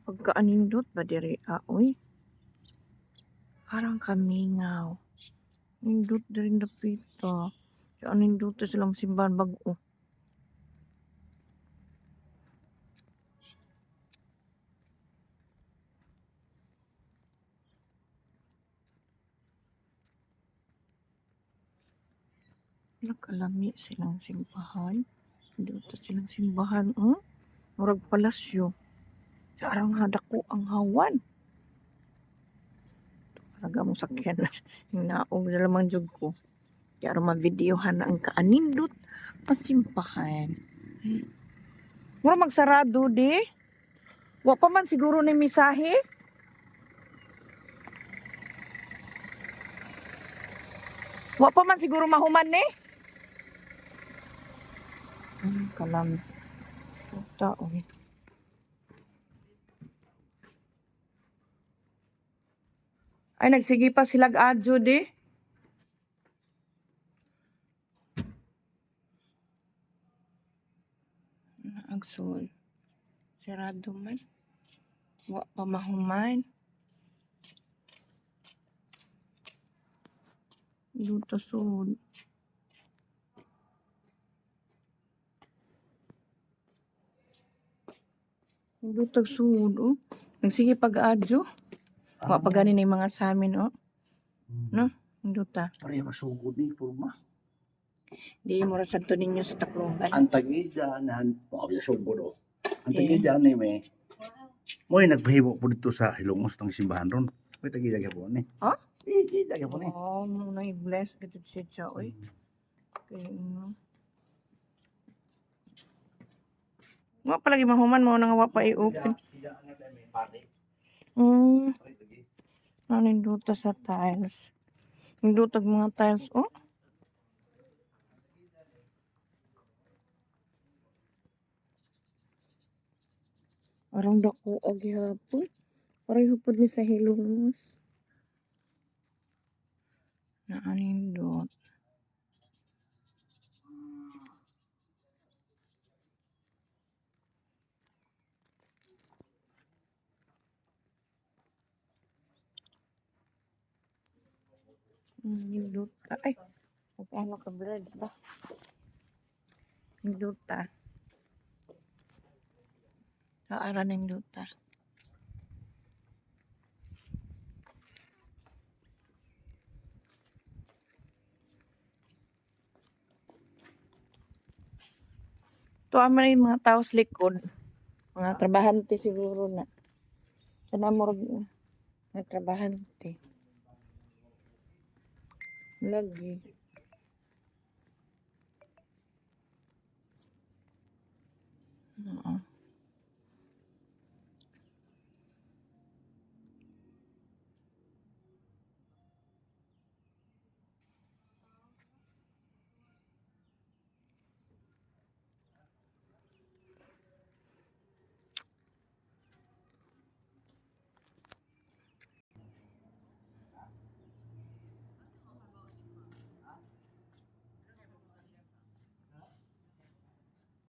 Pagkaanindot ba diri uy? Parang kamingaw. Nindot diri dapita. Sa anindot silang simbahan bag-o. Nakalami silang simbahan. Dito silang simbahan, oh. Murag palasyo. Sa arang hadako ang hawan. Paraga mo sakyan na. Hinaog na lamang jud ko. Kaya ma-videohan na ang kaanindot pasimbahan. Wala magsarado di. Wa pa man siguro ni misahe. Wa pa man siguro mahuman ni. Kalam. Taon. Ay, nagsige pa silag adyo di. Naagsul. Sarado man. Wa pa mahuman. Luto sud. Lutag sud, oh. Nagsige pag-adyo. Wa pa gani na yung mga samin, oh. No? Induta. Pareha masugod ni forma. Di mo ra santo ninyo sa Tacloban. Ang tagida na sugod oh. Ang tagida ni may mo'y nagpahimo po dito sa Hilongos ng simbahan ron. May tagida gyapon ni. Ha? Tagida gyapon ni. Oh, mo na i-bless gito siya, oy. Kaya Wa pa lagi mahuman mo nang wa pa i-open. Ano induta sa tiles? Indutag mga tiles, oh. Arang dako agyapon. Pareho pud ni sa Hilongos. Naanindot. Nindot ka. Ay, ano ka bread ba? Nindot ta. Kaara nindot ta. Ito aman yung mga tao sa likod. Mga trabahante siguro na. Sana mo mga trabahante. Lagi.